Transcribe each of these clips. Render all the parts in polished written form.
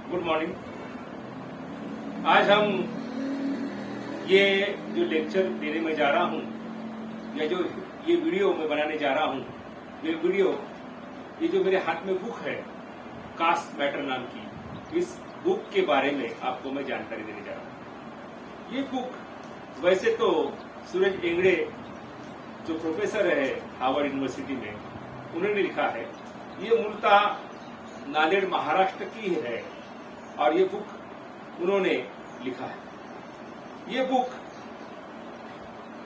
Good morning. आज हम ये जो लेक्चर देने में जा रहा हूँ या जो ये वीडियो मैं बनाने जा रहा हूँ, ये जो मेरे हाथ में बुक है कास्ट मैटर नाम की, इस बुक के बारे में आपको मैं जानकारी देने जा रहा हूँ। ये बुक वैसे तो सूरज एंगड़े जो प्रोफेसर है हार्वर्ड यूनिवर्सिटी में, उन्होंने लिखा है। ये मूलतः नांदेड़ महाराष्ट्र की है और ये बुक उन्होंने लिखा है। ये बुक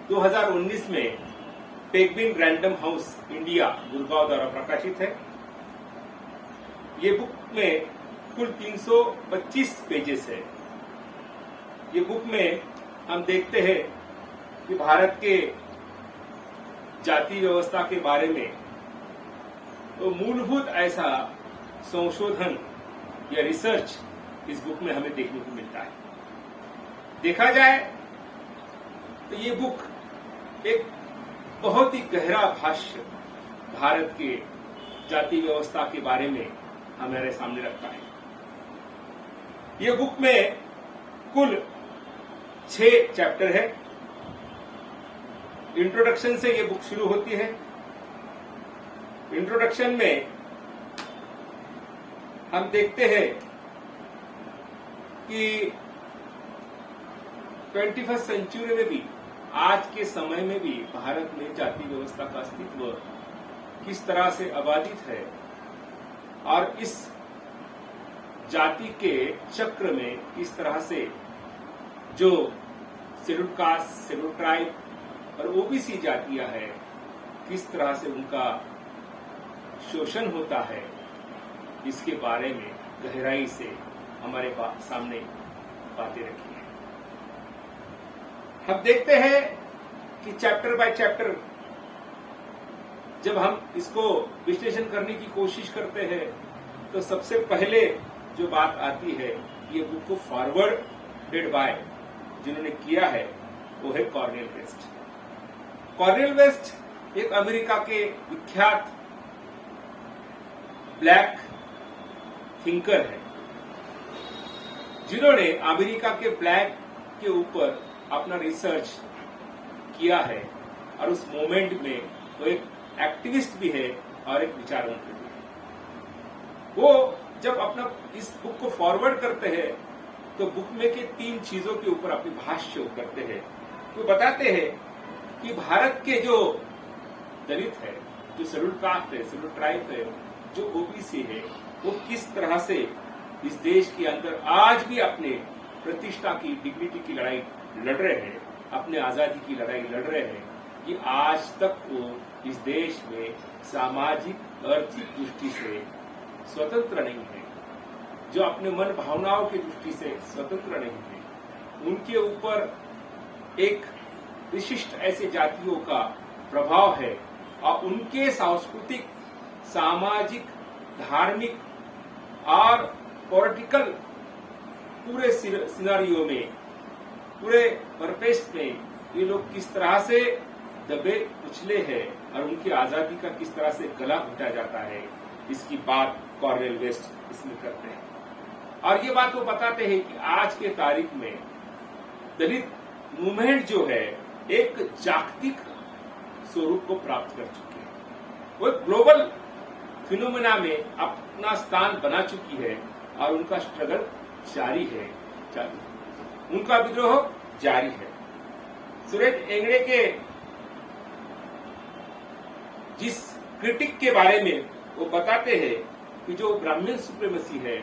2019 में पेगविन रैंडम हाउस इंडिया गुड़गांव द्वारा प्रकाशित है। ये बुक में कुल 325 पेजेस है। ये बुक में हम देखते हैं कि भारत के जाति व्यवस्था के बारे में तो मूलभूत ऐसा संशोधन या रिसर्च इस बुक में हमें देखने को मिलता है। देखा जाए तो ये बुक एक बहुत ही गहरा भाष्य भारत के जाति व्यवस्था के बारे में हमारे सामने रखता है। ये बुक में कुल 6 चैप्टर है। इंट्रोडक्शन से ये बुक शुरू होती है। इंट्रोडक्शन में हम देखते हैं कि 21st सेंचुरी में भी, आज के समय में भी भारत में जाति व्यवस्था का अस्तित्व किस तरह से अबाधित है और इस जाति के चक्र में किस तरह से जो शेड्यूल्ड कास्ट, शेड्यूल्ड ट्राइब और ओबीसी जातियां हैं, किस तरह से उनका शोषण होता है, इसके बारे में गहराई से हमारे सामने बातें रखी हैं। हम देखते हैं कि चैप्टर बाय चैप्टर जब हम इसको विश्लेषण करने की कोशिश करते हैं तो सबसे पहले जो बात आती है, ये बुक को फॉरवर्डेड बाय जिन्होंने किया है वो है कॉर्नेल वेस्ट। कॉर्नेल वेस्ट एक अमेरिका के विख्यात ब्लैक थिंकर है जिन्होंने अमेरिका के ब्लैक के ऊपर अपना रिसर्च किया है और उस मोमेंट में वो एक एक्टिविस्ट भी है और एक विचारवंत भी है। वो जब अपना इस बुक को फॉरवर्ड करते हैं तो बुक में के 3 चीजों के ऊपर अपनी भाष्य करते हैं। तो बताते हैं कि भारत के जो दलित है, जो शेड्यूल्ड कास्ट है, शेड्यूल्ड ट्राइब है, जो ओबीसी है, वो किस तरह से इस देश के अंदर आज भी अपने प्रतिष्ठा की, डिग्निटी की लड़ाई लड़ रहे हैं, अपने आजादी की लड़ाई लड़ रहे हैं, कि आज तक वो इस देश में सामाजिक आर्थिक दृष्टि से स्वतंत्र नहीं है, जो अपने मन भावनाओं की दृष्टि से स्वतंत्र नहीं है। उनके ऊपर एक विशिष्ट ऐसे जातियों का प्रभाव है और उनके सांस्कृतिक, सामाजिक, धार्मिक और पॉलिटिकल पूरे सिनारियो में, पूरे परिपेश में ये लोग किस तरह से दबे कुचले हैं और उनकी आजादी का किस तरह से गला घुटा जाता है, इसकी बात कॉर्नेल वेस्ट इसमें करते हैं। और ये बात वो बताते हैं कि आज के तारीख में दलित मूवमेंट जो है एक जागतिक स्वरूप को प्राप्त कर चुकी है। वो ग्लोबल फिनोमेना में अपना स्थान बना चुकी है और उनका स्ट्रगल जारी है, उनका विद्रोह जारी है। सूरज एंगड़े के जिस क्रिटिक के बारे में वो बताते हैं कि जो ब्राह्मण सुप्रीमेसी है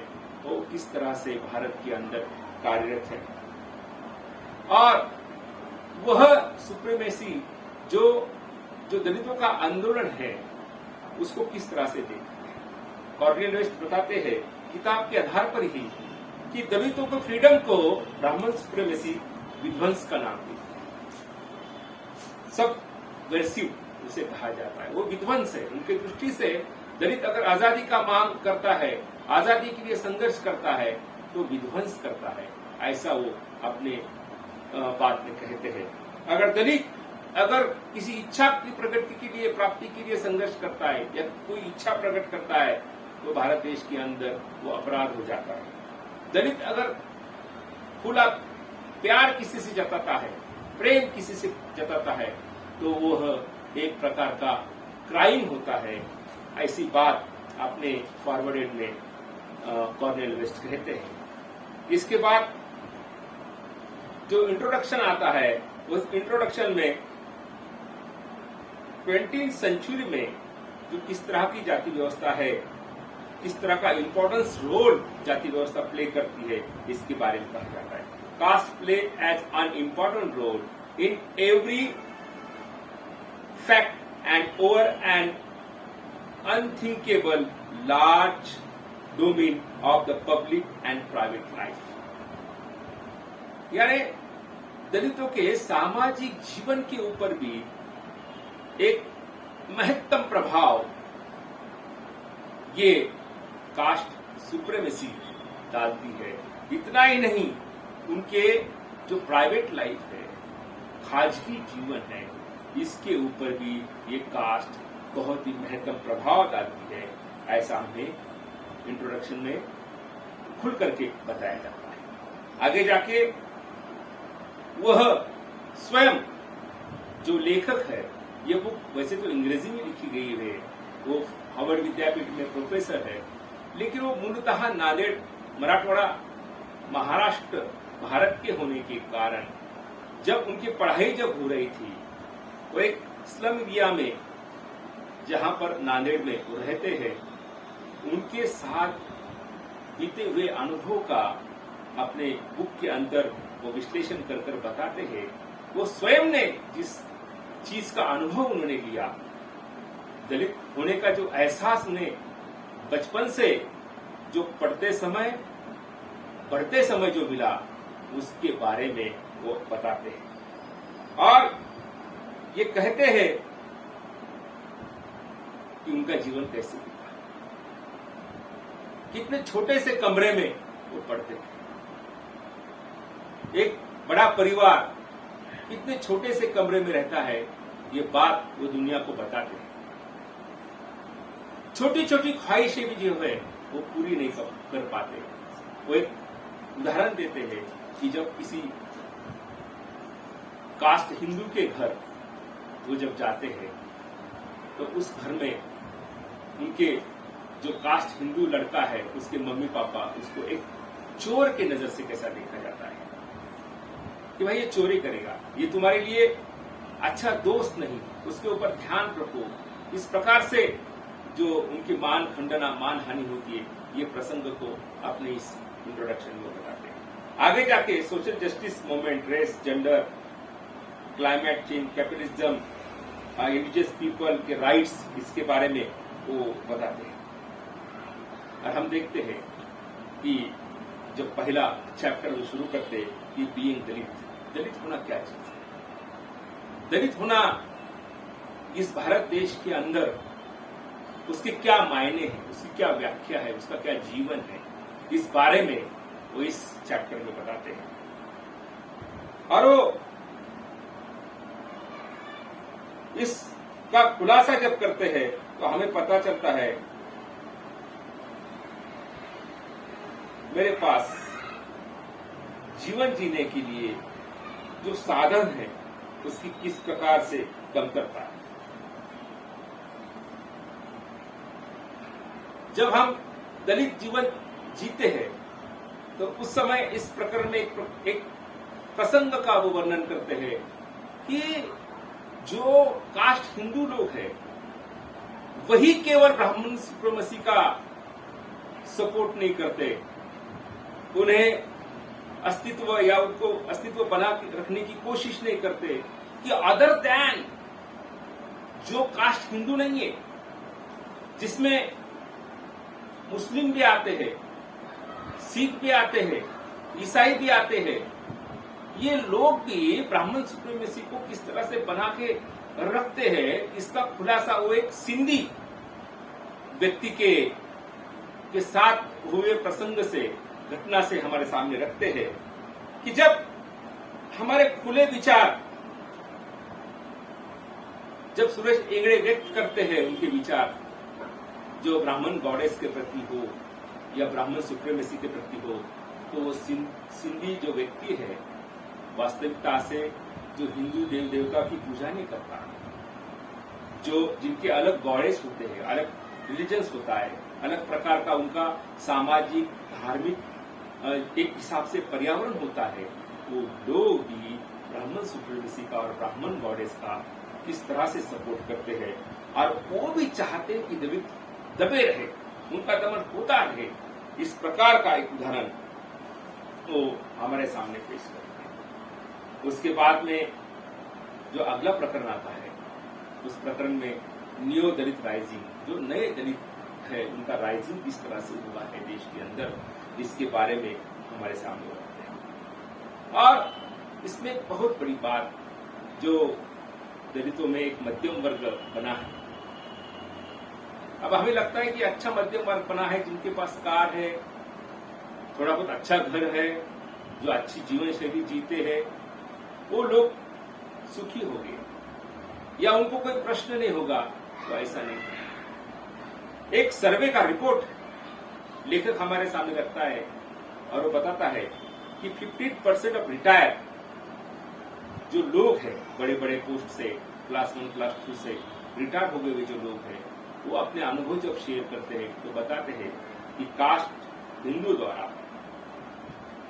वो किस तरह से भारत के अंदर कार्यरत है और वह सुप्रीमेसी जो दलितों का आंदोलन है उसको किस तरह से देखते हैं। कॉर्नेल वेस्ट बताते हैं किताब के आधार पर ही कि दलितों को, फ्रीडम को ब्राह्मण सुप्रीमेसी विध्वंस का नाम देते हैं। सबवर्सिव उसे कहा जाता है, वो विध्वंस है। उनकी दृष्टि से दलित अगर आजादी का मांग करता है, आजादी के लिए संघर्ष करता है तो विध्वंस करता है, ऐसा वो अपने बात में कहते हैं। अगर दलित अगर किसी इच्छा की प्रगति के लिए, प्राप्ति के लिए संघर्ष करता है या कोई इच्छा प्रकट करता है तो भारत देश के अंदर वो अपराध हो जाता है। दलित अगर खुला प्यार किसी से जताता है, प्रेम किसी से जताता है, तो वह एक प्रकार का क्राइम होता है। ऐसी बात अपने फॉरवर्डेड में कॉर्नेल वेस्ट कहते हैं। इसके बाद जो इंट्रोडक्शन आता है, उस इंट्रोडक्शन में 20वीं सेंचुरी में जो किस तरह की जाति व्यवस्था है, किस तरह का इंपॉर्टेंस रोल जाति व्यवस्था प्ले करती है, इसके बारे में कहा जाता है। Caste play as an important role in every fact and over an unthinkable large domain of the public and private life. यानी दलितों के सामाजिक जीवन के ऊपर भी एक महत्तम प्रभाव ये कास्ट सुप्रीमेसी डालती है। इतना ही नहीं, उनके जो प्राइवेट लाइफ है, खाजगी जीवन है, इसके ऊपर भी ये कास्ट बहुत ही महत्तम प्रभाव डालती है। ऐसा हमें इंट्रोडक्शन में खुल करके बताया जाता है। आगे जाके वह स्वयं जो लेखक है, ये बुक वैसे तो अंग्रेजी में लिखी गई है, वो हार्वर्ड विद्यापीठ में प्रोफेसर है, लेकिन वो मूलतः नांदेड़, मराठवाड़ा, महाराष्ट्र, भारत के होने के कारण जब उनकी पढ़ाई जब हो रही थी, वो एक स्लम एरिया में, जहां पर नांदेड़ में वो रहते हैं, उनके साथ बीते हुए अनुभव का अपने बुक के अंदर वो विश्लेषण कर कर बताते हैं। वो स्वयं ने जिस चीज का अनुभव उन्होंने लिया, दलित होने का जो एहसास उन्हें बचपन से जो पढ़ते समय, बढ़ते समय जो मिला, उसके बारे में वो बताते हैं और ये कहते हैं कि उनका जीवन कैसे बीता, कितने छोटे से कमरे में वो पढ़ते थे। एक बड़ा परिवार कितने छोटे से कमरे में रहता है, ये बात वो दुनिया को बताते हैं। छोटी छोटी ख्वाहिशें भी जो है वो पूरी नहीं कर पाते। वो एक उदाहरण देते हैं कि जब किसी कास्ट हिंदू के घर वो जब जाते हैं, तो उस घर में उनके जो कास्ट हिंदू लड़का है, उसके मम्मी पापा उसको एक चोर के नजर से कैसा देखा जाता है कि भाई ये चोरी करेगा, ये तुम्हारे लिए अच्छा दोस्त नहीं, उसके ऊपर ध्यान रखो। इस प्रकार से जो उनकी मान खंडना, मान हानि होती है, ये प्रसंग को अपने इस इंट्रोडक्शन में बताते हैं। आगे जाके social justice movement, race, gender, climate change, capitalism, indigenous people के राइट्स, इसके बारे में वो बताते हैं। और हम देखते हैं कि जब पहला चैप्टर वो शुरू करते हैं कि बीइंग दलित, दलित होना क्या चीज है, दलित होना इस भारत देश के अंदर उसके क्या मायने हैं, उसकी क्या व्याख्या है, उसका क्या जीवन है, इस बारे में वो इस चैप्टर में बताते हैं। और वो इसका खुलासा जब करते हैं तो हमें पता चलता है मेरे पास जीवन जीने के लिए जो साधन है उसकी किस प्रकार से कमतरता है। जब हम दलित जीवन जीते हैं तो उस समय इस प्रकरण में एक प्रसंग का वो वर्णन करते हैं कि जो कास्ट हिंदू लोग हैं वही केवल ब्राह्मण सुप्रीमेसी का सपोर्ट नहीं करते, उन्हें अस्तित्व या उनको अस्तित्व बना रखने की कोशिश नहीं करते कि अदर दैन जो कास्ट हिंदू नहीं है, जिसमें मुस्लिम भी आते हैं, सिख भी आते हैं, ईसाई भी आते हैं, ये लोग भी ब्राह्मण सुप्रीमेसी को किस तरह से बना के रखते हैं, इसका खुलासा वो एक सिंधी व्यक्ति के साथ हुए प्रसंग से, घटना से हमारे सामने रखते हैं कि जब हमारे खुले विचार, जब सुरेश एंगड़े व्यक्त करते हैं उनके विचार, जो ब्राह्मण गॉडेस के प्रति हो या ब्राह्मण सुप्रीमेसी के प्रति हो, तो वो सिंधी जो व्यक्ति है वास्तविकता से जो हिंदू देव देवता की पूजा नहीं करता, जो जिनके अलग गॉडेस होते हैं, अलग रिलीजन्स होता है, अलग प्रकार का उनका सामाजिक धार्मिक एक हिसाब से पर्यावरण होता है, वो लोग भी ब्राह्मण सुप्रीमेसी का और ब्राह्मण गॉडेस का किस तरह से सपोर्ट करते हैं, और वो भी चाहते हैं कि दलित दबे रहे, उनका दमन होता रहे। इस प्रकार का एक उदाहरण वो हमारे सामने पेश करते हैं। उसके बाद में जो अगला प्रकरण आता है, उस प्रकरण में न्यू दलित राइजिंग, जो नए दलित है उनका राइजिंग किस तरह से हुआ है देश के अंदर, इसके बारे में हमारे सामने रखते हैं। और इसमें बहुत बड़ी बात, जो दलितों में एक मध्यम वर्ग बना है। अब हमें लगता है कि अच्छा मध्यम वर्ग बना है, जिनके पास कार है, थोड़ा बहुत अच्छा घर है, जो अच्छी जीवन शैली जीते हैं, वो लोग सुखी हो गए या उनको कोई प्रश्न नहीं होगा। तो ऐसा नहीं है। एक सर्वे का रिपोर्ट लेखक हमारे सामने रखता है और वो बताता है कि 50% ऑफ रिटायर जो लोग हैं बड़े बड़े पोस्ट से, क्लास 1 क्लास 2 से रिटायर हो गए हुए जो लोग हैं, वो अपने अनुभव जब शेयर करते हैं तो बताते हैं कि कास्ट हिंदू द्वारा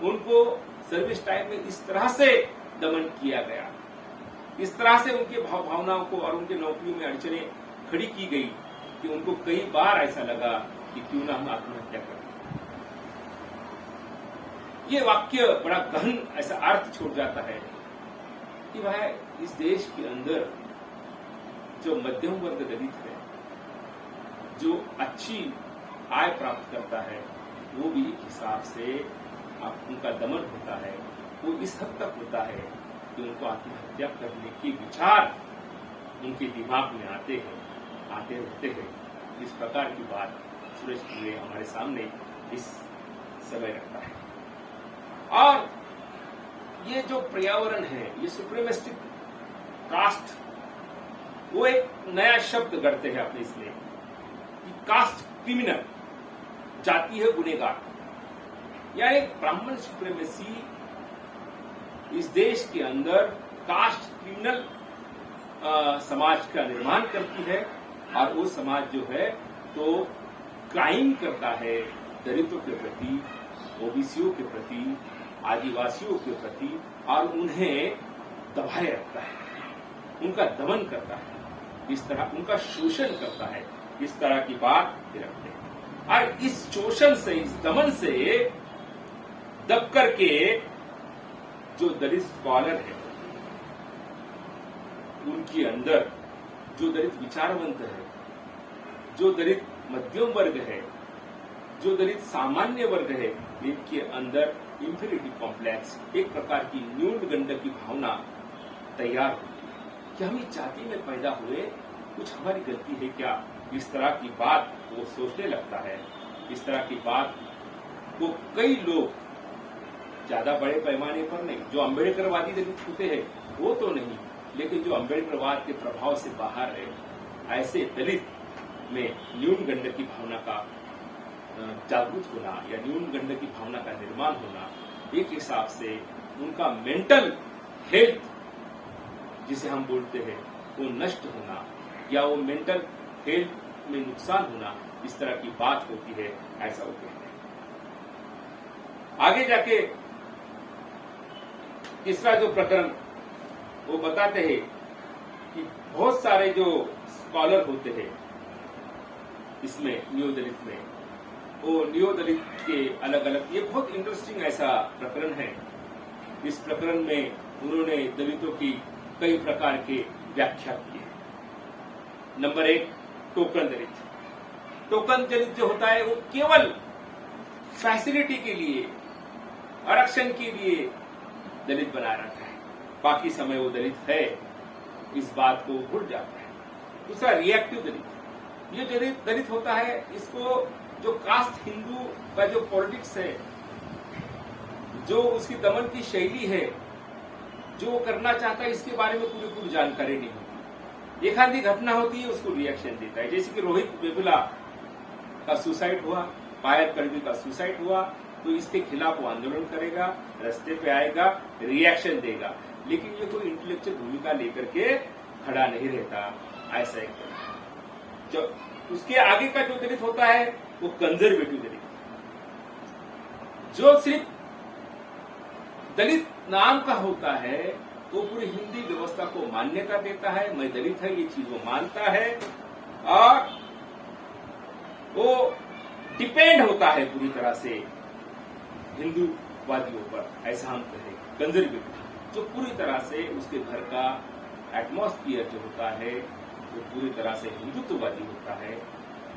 उनको सर्विस टाइम में इस तरह से दमन किया गया, इस तरह से उनके भावनाओं को और उनके नौकरियों में अड़चनें खड़ी की गई कि उनको कई बार ऐसा लगा कि क्यों ना हम आत्महत्या करें। ये वाक्य बड़ा गहन ऐसा अर्थ छोड़ जाता है कि भाई इस देश के अंदर जो मध्यम वर्ग दलित है, जो अच्छी आय प्राप्त करता है, वो भी एक हिसाब से उनका दमन होता है। वो इस हद तक होता है कि उनको आत्महत्या करने के विचार उनके दिमाग में आते रहते हैं। इस प्रकार की बात सुरेश पिल्ले हमारे सामने इस समय रखता है। और ये जो पर्यावरण है, ये सुप्रीमेस्टिक कास्ट, वो एक नया शब्द गढ़ते हैं अपने इसमें कि कास्ट क्रिमिनल, जातीय गुनेगार, या एक ब्राह्मण सुप्रीमेसी इस देश के अंदर कास्ट क्रिमिनल समाज का निर्माण करती है। और वो समाज जो है तो क्राइम करता है दलितों के प्रति, ओबीसीओ के प्रति, आदिवासियों के प्रति, और उन्हें दबाए रखता है, उनका दमन करता है, इस तरह उनका शोषण करता है। इस तरह की बात रखते हैं। और इस शोषण से, इस दमन से दब करके जो दलित स्कॉलर है, उनके अंदर जो दलित विचारवंत है, जो दलित मध्यम वर्ग है, जो दलित सामान्य वर्ग है, इनके अंदर इंफीरियरिटी कॉम्प्लेक्स, एक प्रकार की न्यूनगंड की भावना तैयार होती है कि हम इस जाति में पैदा हुए, कुछ हमारी गलती है क्या। इस तरह की बात वो सोचने लगता है। इस तरह की बात वो कई लोग, ज्यादा बड़े पैमाने पर नहीं, जो अम्बेडकरवादी दलित होते हैं वो तो नहीं, लेकिन जो अम्बेडकरवाद के प्रभाव से बाहर है, ऐसे दलित में न्यूनगंड की भावना का जागरूक होना या न्यूनगंड की भावना का निर्माण होना, एक हिसाब से उनका मेंटल हेल्थ जिसे हम बोलते हैं वो नष्ट होना, या वो मेंटल हेल्थ में नुकसान होना, इस तरह की बात होती है, ऐसा वो कहते हैं। आगे जाके तीसरा जो प्रकरण वो बताते हैं कि बहुत सारे जो स्कॉलर होते हैं इसमें न्यू दलित में, वो न्यू दलित के अलग अलग, ये बहुत इंटरेस्टिंग ऐसा प्रकरण है। इस प्रकरण में उन्होंने दलितों की कई प्रकार के व्याख्या की है। नंबर 1, टोकन दलित। टोकन दलित जो होता है वो केवल फैसिलिटी के लिए, आरक्षण के लिए दलित बना रखा है, बाकी समय वो दलित है, इस बात को भूल जाता है। दूसरा, रिएक्टिव दलित। ये जो दलित होता है, इसको जो कास्ट हिंदू का जो पॉलिटिक्स है, जो उसकी दमन की शैली है, जो वो करना चाहता है, इसके बारे में पूरी जानकारी नहीं होती। एक आधी घटना होती है, उसको रिएक्शन देता है। जैसे कि रोहित वेमुला का सुसाइड हुआ, पायल कर्मी का सुसाइड हुआ, तो तो इसके खिलाफ वो आंदोलन करेगा, रास्ते पे आएगा, रिएक्शन देगा, लेकिन ये कोई इंटेलेक्चुअल भूमिका लेकर के खड़ा नहीं रहता। ऐसा एक जो उसके आगे का जो दलित होता है वो कंजर्वेटिव दलित, जो सिर्फ दलित नाम का होता है, वो पूरी हिंदी व्यवस्था को मान्यता देता है, मैं दलित है ये चीज वो मानता है, और वो डिपेंड होता है पूरी तरह से हिंदूवादियों पर, ऐसा हम कहें कंजर्वेटिव, जो पूरी तरह से उसके घर का एटमॉस्फियर जो होता है वो पूरी तरह से हिंदुत्ववादी होता है।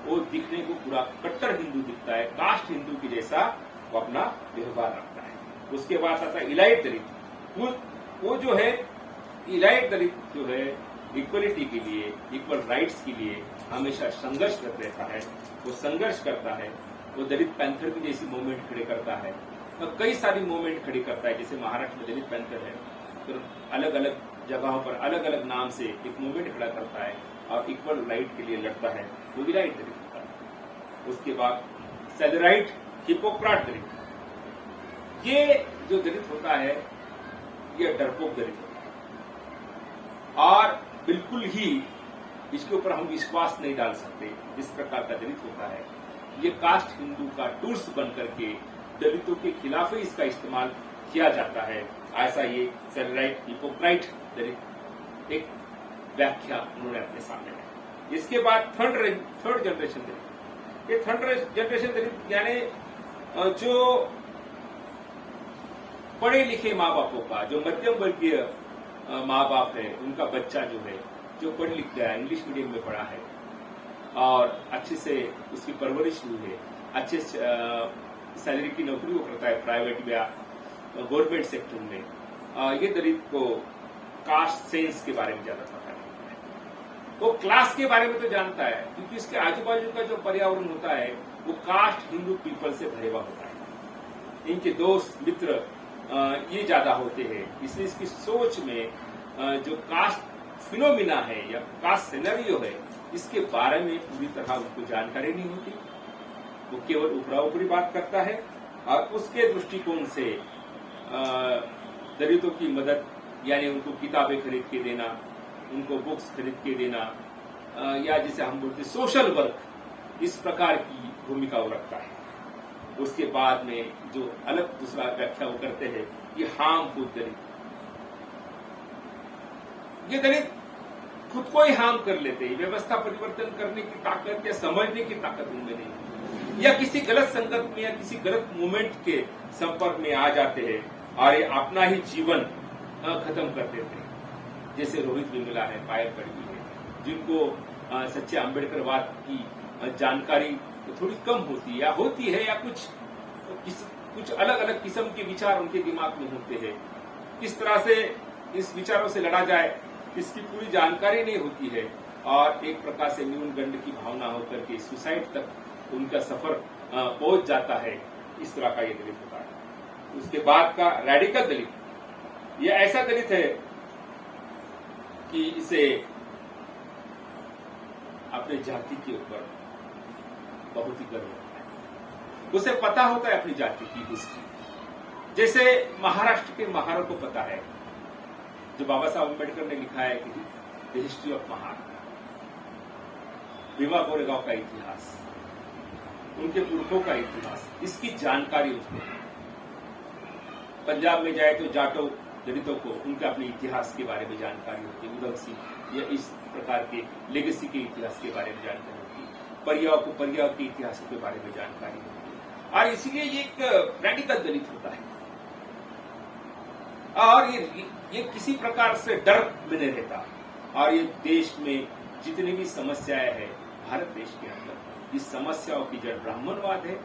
वो दिखने को पूरा कट्टर हिंदू दिखता है, कास्ट हिंदू की जैसा वो अपना व्यवहार रखता है। उसके बाद आता है इलाइट दलित। वो जो है इलाइट दलित जो है इक्वलिटी के लिए, इक्वल राइट्स के लिए हमेशा संघर्षरत रहता है, वो संघर्ष करता है। वो दलित पैंथर की जैसी मूवमेंट खड़े करता है, तो कई सारी मूवमेंट खड़ी करता है। जैसे महाराष्ट्र में दलित पैंथर है, तो अलग अलग जगहों पर अलग अलग नाम से एक मूवमेंट खड़ा करता है और इक्वल राइट के लिए लड़ता है, वो भी राइट दलित होता है। उसके बाद सेलराइट हिपोक्राट दलित, ये जो दलित होता है ये डरपोक दलित होता है और बिल्कुल ही इसके ऊपर हम विश्वास नहीं डाल सकते, इस प्रकार का दलित होता है। ये कास्ट हिंदू का टूल्स बन करके दलितों के खिलाफ ही इसका इस्तेमाल किया जाता है। ऐसा ये सेलराइट हिपोक्राइट दलित एक व्याख्या उन्होंने अपने सामने है। इसके बाद थर्ड जनरेशन दलित। ये थर्ड जनरेशन दलित यानी जो पढ़े लिखे माँ बापों का, जो मध्यम वर्गीय माँ बाप है, उनका बच्चा जो है जो पढ़ लिख गया, इंग्लिश मीडियम में पढ़ा है और अच्छे से उसकी परवरिश हुई है, अच्छे सैलरी की नौकरी वो करता है प्राइवेट या गवर्नमेंट सेक्टर में, ये दलित को कास्ट सेंस के बारे में ज्यादा पता नहीं है। वो क्लास के बारे में तो जानता है क्योंकि इसके आजू बाजू का जो पर्यावरण होता है वो कास्ट हिंदू पीपल से भरे हुआ होता है। इनके दोस्त मित्र ये ज्यादा होते हैं, इसलिए इसकी सोच में जो कास्ट फिनोमिना है या कास्ट सिनेरियो है, इसके बारे में पूरी तरह उनको जानकारी नहीं होती। वो केवल ऊपरा ऊपरी बात करता है और उसके दृष्टिकोण से दलितों की मदद यानी उनको किताबें खरीद के देना, उनको बुक्स खरीद के देना, या जिसे हम बोलते सोशल वर्क, इस प्रकार की भूमिका वो रखता है। उसके बाद में जो अलग दूसरा व्याख्या वो करते हैं ये हार्मफुल दलित। ये दलित खुद को ही हार्म कर लेते हैं, व्यवस्था परिवर्तन करने की ताकत या समझने की ताकत उनमें नहीं, या किसी गलत संगत में या किसी गलत मूवमेंट के संपर्क में आ जाते हैं और ये अपना ही जीवन खत्म कर देते हैं। जैसे रोहित वेमुला है, पायल कड़वी है, जिनको सच्चे अम्बेडकरवाद की जानकारी थोड़ी कम होती है या कुछ अलग अलग किस्म के विचार उनके दिमाग में होते हैं। किस तरह से इस विचारों से लड़ा जाए इसकी पूरी जानकारी नहीं होती है और एक प्रकार से न्यूनगंड की भावना होकर के सुसाइड तक उनका सफर पहुंच जाता है। इस तरह का ये दलित होता है। उसके बाद का रेडिकल दलित, ये ऐसा दलित है कि इसे अपने जाति के ऊपर बहुत ही गर्व होता है, उसे पता होता है अपनी जाति की हिस्ट्री। जैसे महाराष्ट्र के महारों को पता है, जो बाबा साहब अम्बेडकर ने लिखा है कि the history of Mahar, Bhima Koregaon का इतिहास, उनके पुरखों का इतिहास, इसकी जानकारी उसको है। पंजाब में जाए तो जाटो दलितों को उनके अपने इतिहास के बारे में जानकारी होती है, उधम सिंह या इस प्रकार के लेगेसी के इतिहास के बारे में जानकारी होती है, परियाव के इतिहास के बारे में जानकारी होती है और इसलिए ये एक रेडिकल दलित होता है और ये किसी प्रकार से डर में नहीं रहता। और ये देश में जितनी भी समस्याएं हैं भारत देश के अंदर, इस समस्याओं की जड़ ब्राह्मणवाद है,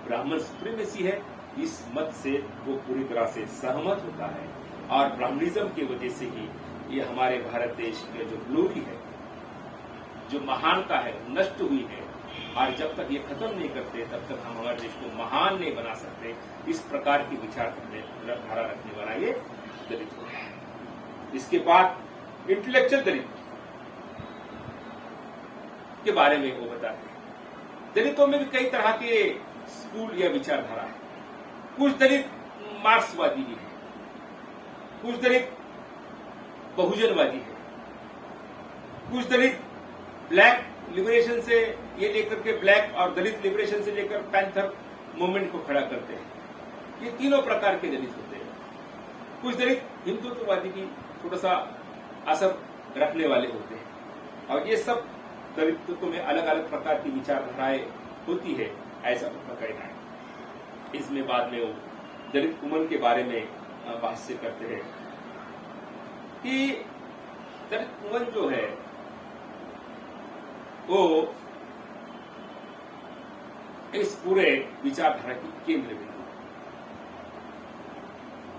ब्राह्मण सुप्रीमेसी है, इस मत से वो पूरी तरह से सहमत होता है और ब्राह्मणिज्म की वजह से ही ये हमारे भारत देश के जो ग्लोरी है, जो महानता है, नष्ट हुई है और जब तक ये खत्म नहीं करते तब तक हम हमारे देश को महान नहीं बना सकते। इस प्रकार की विचारधारा रखने वाला ये दलित होता है। इसके बाद इंटेलेक्चुअल दलित के बारे में वो बताते हैं। दलितों में भी कई तरह के स्कूल या विचारधारा है। कुछ दलित मार्क्सवादी भी है, कुछ दलित बहुजनवादी है, कुछ दलित ब्लैक लिबरेशन से ये लेकर के ब्लैक और दलित लिबरेशन से लेकर पैंथर मूवमेंट को खड़ा करते हैं। ये तीनों प्रकार के दलित होते हैं। कुछ दलित हिंदुत्ववादी की थोड़ा सा असर रखने वाले होते हैं और ये सब दलितों में अलग अलग प्रकार की विचारधाराएं होती है, ऐसा उनका कहना है। इसमें बाद में वो दलित वुमन के बारे में भाष्य करते हैं कि दलित वुमन जो है वो इस पूरे विचारधारा की केंद्र बिंदु है।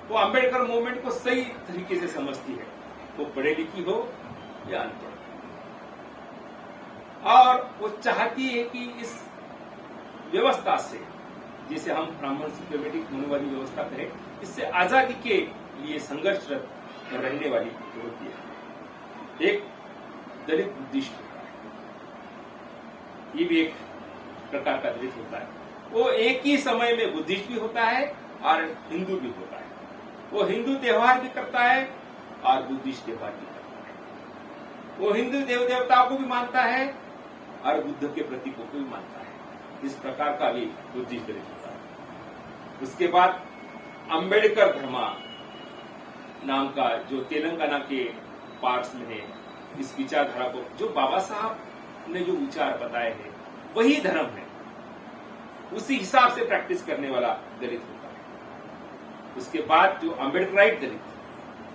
वो अंबेडकर मूवमेंट को सही तरीके से समझती है, वो पढ़े लिखी हो या अनपढ़, और वो चाहती है कि इस व्यवस्था से, जिसे हम ब्राह्मण सिस्टमेटिक मूल्यवादी व्यवस्था कहें, इससे आजादी के लिए संघर्षरत रहने वाली होती है। एक दलित बुद्धिस्ट होता है, ये भी एक प्रकार का दलित होता है। वो एक ही समय में बुद्धिस्ट भी होता है और हिंदू भी होता है। वो हिंदू त्योहार भी करता है और बुद्धिस्ट त्योहार भी करता है। वो हिंदू देव देवताओं को भी मानता है और बुद्ध के प्रतीकों को भी मानता है। इस प्रकार का भी बुद्धिस्ट दलित होता है। उसके बाद अंबेडकर धर्मा नाम का जो तेलंगाना के पार्ट्स में है, इस विचारधारा को जो बाबा साहब ने जो विचार बताए हैं वही धर्म है, उसी हिसाब से प्रैक्टिस करने वाला दलित होता है। उसके बाद जो अम्बेडकराइट दलित,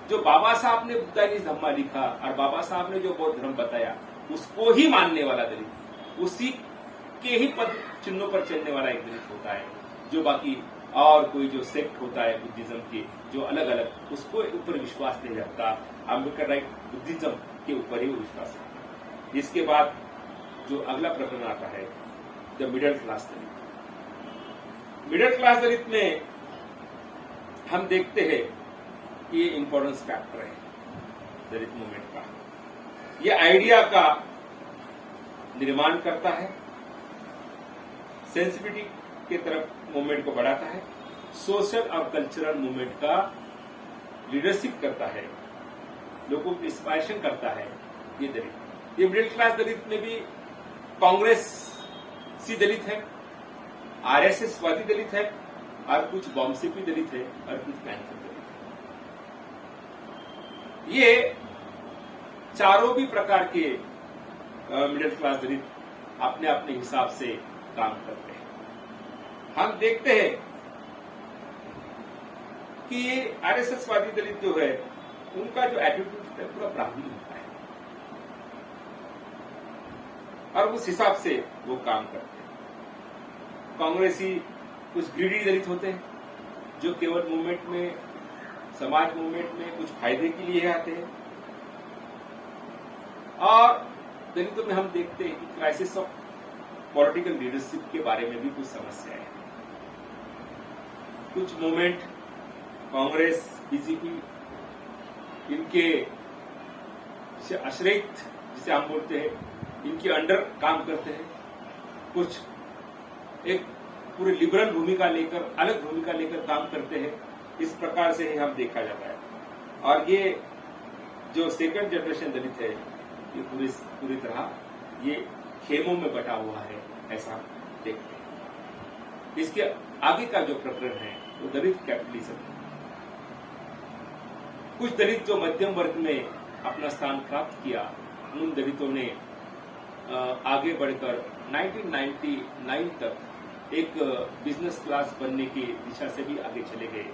जो बाबा साहब ने बुद्धानिस्ट धम्मा लिखा और बाबा साहब ने जो बौद्ध धर्म बताया उसको ही मानने वाला दलित, उसी के ही पद चिन्हों पर चलने वाला एक दलित होता है। जो बाकी और कोई जो सेक्ट होता है बुद्धिज्म के, जो अलग अलग, उसको ऊपर विश्वास नहीं रखता। अम्बेडकराइट बुद्धिज्म के ऊपर ही वो विश्वास रखता। इसके बाद जो अगला प्रकरण आता है the middle class Dalit. Middle class Dalit में हम देखते हैं कि ये इंपॉर्टेंस फैक्टर है दलित मूवमेंट का। ये आइडिया का निर्माण करता है, सेंसिटिविटी के तरफ मूवमेंट को बढ़ाता है, सोशल और कल्चरल मूवमेंट का लीडरशिप करता है, लोगों को इंस्पायरेशन करता है। ये दलित, ये मिडिल क्लास दलित में भी कांग्रेस सी दलित है, आरएसएस वादी दलित है, और कुछ बॉम्बसेपी दलित है, और कुछ पैंथर दलित है। ये चारों भी प्रकार के मिडिल क्लास दलित अपने अपने हिसाब से काम करते हैं। हम देखते हैं कि ये आरएसएस वादी दलित जो है, उनका जो एटीट्यूड है पूरा ब्राह्मणी होता है और उस हिसाब से वो काम करते हैं। कांग्रेसी कुछ ग्रीडी दलित होते हैं जो केवल मूवमेंट में, समाज मूवमेंट में कुछ फायदे के लिए आते हैं। और दलितों में हम देखते हैं कि क्राइसिस ऑफ पॉलिटिकल लीडरशिप के बारे में भी कुछ समस्या है। कुछ मूवमेंट, कांग्रेस, बीजेपी, इनके आश्रित जिसे हम बोलते हैं, इनके अंडर काम करते हैं। कुछ एक पूरी लिबरल भूमिका लेकर, अलग भूमिका लेकर काम करते हैं। इस प्रकार से ही हम देखा जाता है। और ये जो सेकंड जनरेशन दलित है, ये पूरी तरह ये खेमों में बटा हुआ है, ऐसा देखते हैं। इसके आगे का जो प्रकरण है वो दलित कैपिटलिज्म है। कुछ दलित जो मध्यम वर्ग में अपना स्थान प्राप्त किया, उन दलितों ने आगे बढ़कर 1999 तक एक बिजनेस क्लास बनने की दिशा से भी आगे चले गए।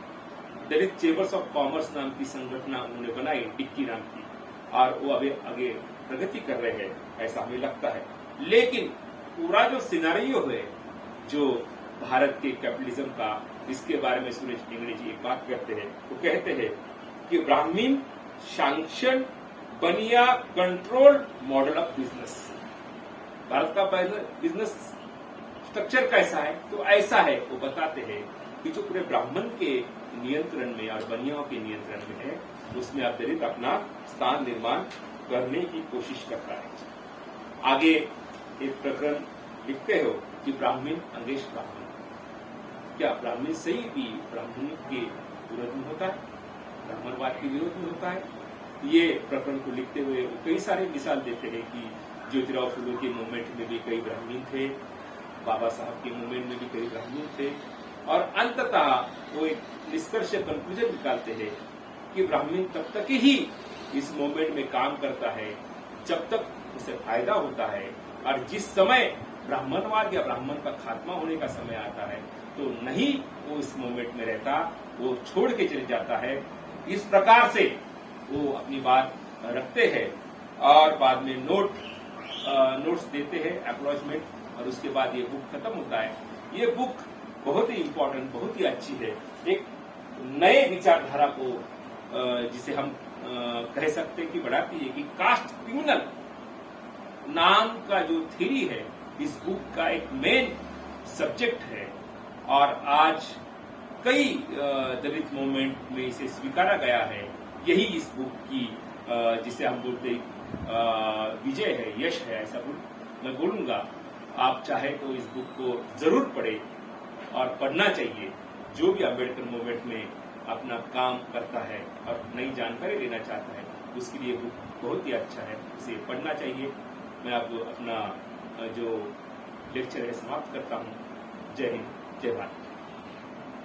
दलित चेंबर्स ऑफ कॉमर्स नाम की संगठना उन्होंने बनाई, डिक्की नाम की, और वो अभी आगे प्रगति कर रहे हैं, ऐसा हमें लगता है। लेकिन पूरा जो सिनारियो है जो भारत के कैपिटलिज्म का, इसके बारे में सुरेश डिंगड़े जी एक बात कहते हैं। वो कहते हैं कि ब्राह्मीण सैंक्शन बनिया control model of business. Bharat का बिजनेस स्ट्रक्चर कैसा है, तो ऐसा है। वो बताते हैं कि जो पूरे ब्राह्मण के नियंत्रण में और बनियाओं के नियंत्रण में है, उसमें आप दलित अपना स्थान निर्माण करने की कोशिश करता है। आगे एक प्रकरण लिखते हो कि ब्राह्मण अंगेश ब्राह्मण, क्या ब्राह्मण सही भी ब्राह्मण के विरोध में होता है, ब्राह्मणवाद के विरोध में होता है? ये प्रकरण को लिखते हुए वो कई सारे मिसाल देते हैं कि ज्योतिराव फुले के मूवमेंट में भी कई ब्राह्मण थे, बाबा साहब के मूवमेंट में भी कई ब्राह्मण थे, और अंततः वो एक निष्कर्ष कंक्लूजन निकालते हैं कि ब्राह्मण तब तक ही इस मूवमेंट में काम करता है जब तक उसे फायदा होता है, और जिस समय ब्राह्मणवाद या ब्राह्मण का खात्मा होने का समय आता है तो नहीं वो इस मूवमेंट में रहता, वो छोड़ के चले जाता है। इस प्रकार से वो अपनी बात रखते हैं और बाद में नोट्स देते हैं, एक्नॉलेजमेंट, और उसके बाद ये बुक खत्म होता है। ये बुक बहुत ही इम्पोर्टेंट, बहुत ही अच्छी है, एक नए विचारधारा को जिसे हम कह सकते हैं कि बढ़ाती है कि कास्ट क्रिमिनल नाम का जो थ्योरी है इस बुक का एक मेन सब्जेक्ट है, और आज कई दलित मूवमेंट में इसे स्वीकारा गया है। यही इस बुक की जिसे हम बोलते विजय है, यश है, ऐसा मैं बोलूंगा। आप चाहे तो इस बुक को जरूर पढ़ें और पढ़ना चाहिए। जो भी अम्बेडकर मूवमेंट में अपना काम करता है और नई जानकारी लेना चाहता है उसके लिए बुक बहुत ही अच्छा है, इसे पढ़ना चाहिए। मैं अब अपना जो लेक्चर है समाप्त करता हूँ। जय हिंद, जय भारत।